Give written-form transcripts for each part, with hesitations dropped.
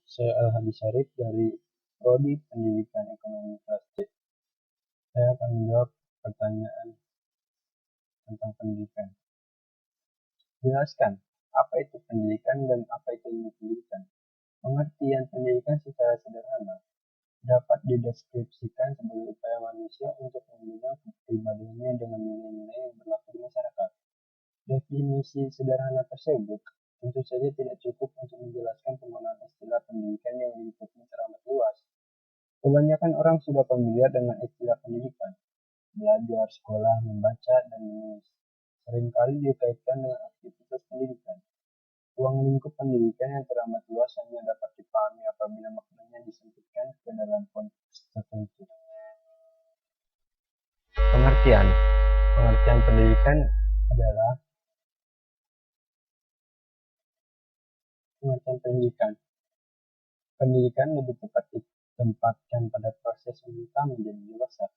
Saya Al-Hadi Syarif dari Prodi Pendidikan Ekonomi kelas C. Saya akan menjawab pertanyaan tentang pendidikan. Jelaskan, apa itu pendidikan dan apa itu ilmu pendidikan? Pengertian pendidikan secara sederhana dapat dideskripsikan sebagai upaya manusia untuk membina kepribadiannya dengan nilai-nilai yang berlaku di masyarakat. Definisi sederhana tersebut tentu saja tidak cukup untuk menjelaskan penggunaan istilah pendidikan yang lingkupnya teramat luas. Kebanyakan orang sudah familiar dengan istilah pendidikan, belajar, sekolah, membaca, dan menulis. Seringkali dikaitkan dengan aktivitas pendidikan. Ruang lingkup pendidikan yang teramat luas hanya dapat dipahami apabila maknanya disempitkan ke dalam konteks tertentu. Pengertian pendidikan adalah pendidikan lebih tepat ditempatkan pada proses kita menjadi dewasa.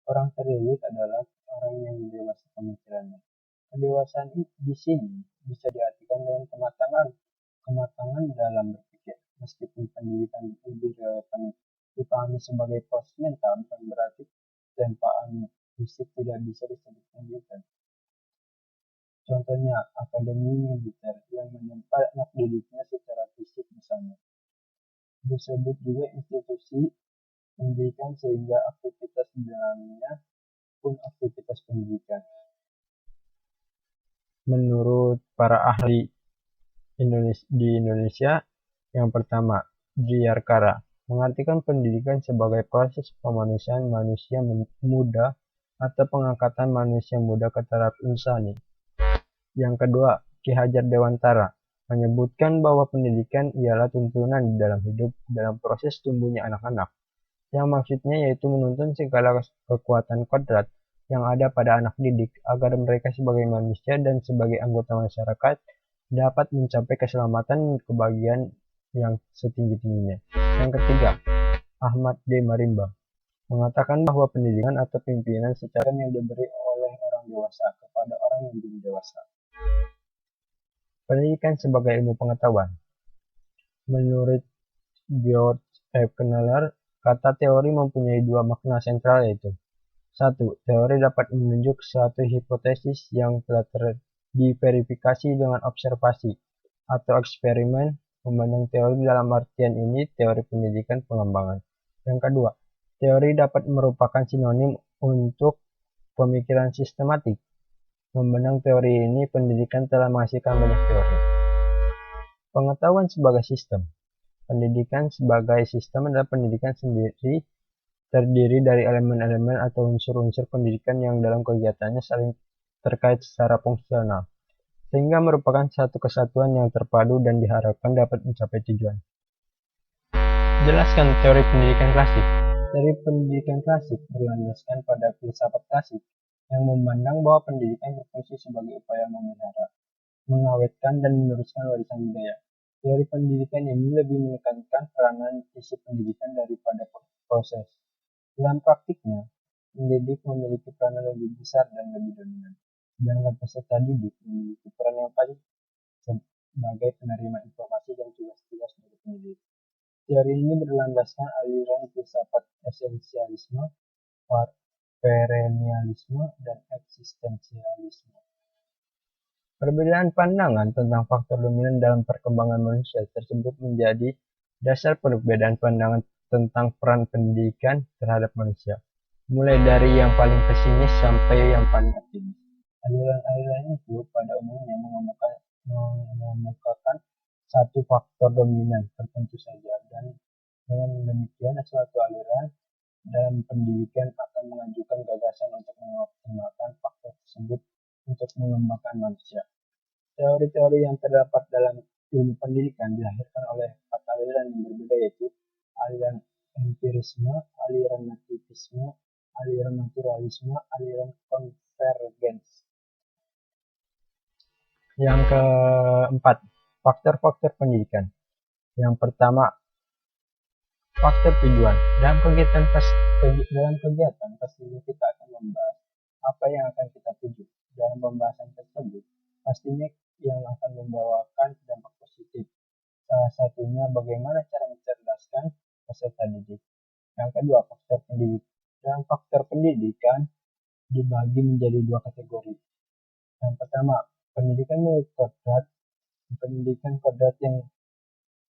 Orang terdidik adalah orang yang dewasa pemikirannya. Kedewasaan di sini bisa diartikan dengan kematangan dalam berpikir. Meskipun pendidikan lebih relevan dipahami sebagai proses mental, bukan berarti tempaan fisik tidak bisa disebut pendidikan. Contohnya, akademi militer yang menempa anak didiknya secara fisik misalnya. Disebut juga institusi pendidikan sehingga aktivitas di dalamnya pun aktivitas pendidikan. Menurut para ahli di Indonesia, yang pertama, Jiyarkara mengartikan pendidikan sebagai proses pemanusiaan manusia muda atau pengangkatan manusia muda ke taraf insani. Yang kedua, Ki Hajar Dewantara menyebutkan bahwa pendidikan ialah tuntunan di dalam hidup dalam proses tumbuhnya anak-anak, yang maksudnya yaitu menuntun segala kekuatan kodrat yang ada pada anak didik agar mereka sebagai manusia dan sebagai anggota masyarakat dapat mencapai keselamatan dan kebahagiaan yang setinggi-tingginya. Yang ketiga, Ahmad D. Marimba mengatakan bahwa pendidikan atau pimpinan secara yang diberi oleh orang dewasa kepada orang yang belum dewasa. Pendidikan sebagai ilmu pengetahuan. Menurut George F. Kneller, kata teori mempunyai dua makna sentral yaitu: 1. Teori dapat menunjuk suatu hipotesis yang telah diverifikasi dengan observasi atau eksperimen. Memandang teori dalam artian ini teori pendidikan pengembangan. Yang kedua, teori dapat merupakan sinonim untuk pemikiran sistematik. Memandang teori ini pendidikan telah menghasilkan banyak teori. Pengetahuan sebagai sistem. Pendidikan sebagai sistem adalah pendidikan sendiri terdiri dari elemen-elemen atau unsur-unsur pendidikan yang dalam kegiatannya saling terkait secara fungsional, sehingga merupakan satu kesatuan yang terpadu dan diharapkan dapat mencapai tujuan. Jelaskan teori pendidikan klasik. Teori pendidikan klasik berlandaskan pada filsafat klasik yang memandang bahwa pendidikan berfungsi sebagai upaya memelihara, mengawetkan, dan meneruskan warisan budaya. Teori pendidikan ini lebih menekankan peranan isi pendidikan daripada proses. Dalam praktiknya, pendidik memiliki peranan lebih besar dan lebih dominan, sedangkan peserta didik memiliki peran yang paling sebagai penerima informasi dan tugas-tugas dari pendidik. Teori ini berlandaskan aliran filsafat esensialisme, perennialisme, dan eksistensialisme. Perbedaan pandangan tentang faktor dominan dalam perkembangan manusia tersebut menjadi dasar perbedaan pandangan tentang peran pendidikan terhadap manusia, mulai dari yang paling pesimis sampai yang paling optimis. Aliran-aliran itu pada umumnya mengemukakan satu faktor dominan tertentu saja, dan dengan demikian suatu aliran dalam pendidikan akan mengajukan gagasan untuk mengoptimalkan faktor tersebut untuk mengembangkan manusia. Teori-teori yang terdapat dalam ilmu pendidikan dilahirkan oleh 4 aliran yang berbeda, yaitu aliran empirisme, aliran nativisme, aliran naturalisme, aliran konvergens. Yang keempat, faktor-faktor pendidikan. Yang pertama, faktor tujuan. Dalam kegiatan pastinya kita akan membahas apa yang akan kita tuju. Dalam pembahasan tersebut, pastinya yang akan membawakan dampak positif. Salah satunya bagaimana cara mencerdaskan peserta didik. Yang kedua, faktor pendidik. Dan faktor pendidikan dibagi menjadi dua kategori. Yang pertama, pendidikan menurut kodrat, pendidikan kodrat yang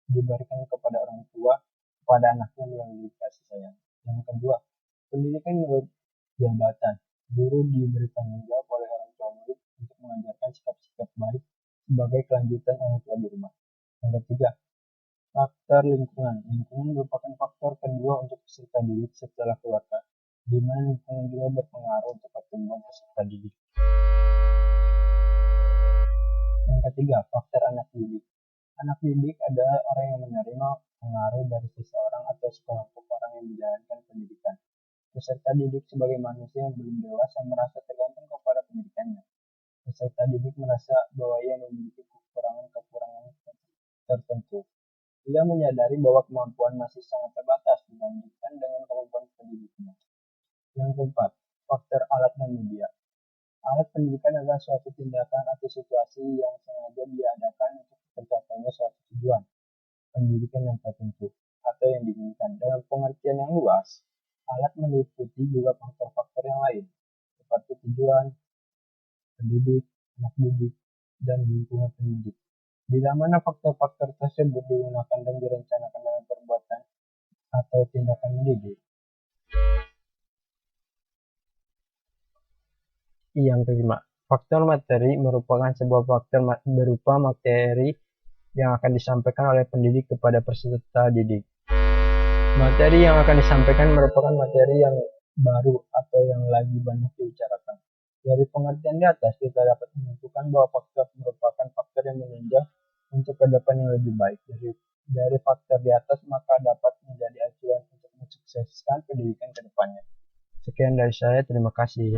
diberikan kepada orang tua kepada anaknya melalui kasih sayang. Yang kedua, pendidikan menurut jabatan. Guru diberi tanggung jawab oleh orang tua murid untuk mengajarkan sikap-sikap baik sebagai kelanjutan orang tua di rumah. Yang ketiga, faktor lingkungan. Lingkungan merupakan faktor kedua untuk peserta didik setelah keluarga, di mana lingkungan juga berpengaruh untuk pertumbuhan peserta didik. Yang ketiga, faktor anak didik. Anak didik adalah orang yang menerima pengaruh dari seseorang atau sekelompok orang yang menjalankan pendidikan. Peserta didik sebagai manusia yang belum dewasa merasa tergantung kepada pendidikannya. Peserta didik merasa bahwa ia memiliki kekurangan-kekurangan tertentu. Ia menyadari bahwa kemampuan masih sangat terbatas dibandingkan dengan kemampuan pendidiknya. Yang keempat, faktor alat dan media. Alat pendidikan adalah suatu tindakan atau situasi yang sengaja diadakan untuk tercapainya suatu tujuan pendidikan yang tertentu atau yang diinginkan. Dalam pengertian yang luas, alat meliputi juga faktor-faktor yang lain, seperti tujuan, pendidik, anak didik, dan lingkungan pendidik. Bila mana faktor-faktor tersebut digunakan dan direncanakan dalam perbuatan atau tindakan mendidik. Yang kelima, faktor materi merupakan sebuah faktor berupa materi yang akan disampaikan oleh pendidik kepada peserta didik. Materi yang akan disampaikan merupakan materi yang baru atau yang lagi banyak dibicarakan. Dari pengertian di atas, kita dapat menentukan bahwa faktor merupakan faktor yang menunjang untuk ke depan yang lebih baik. Dari faktor di atas, maka dapat menjadi acuan untuk mensukseskan pendidikan ke depannya. Sekian dari saya, terima kasih.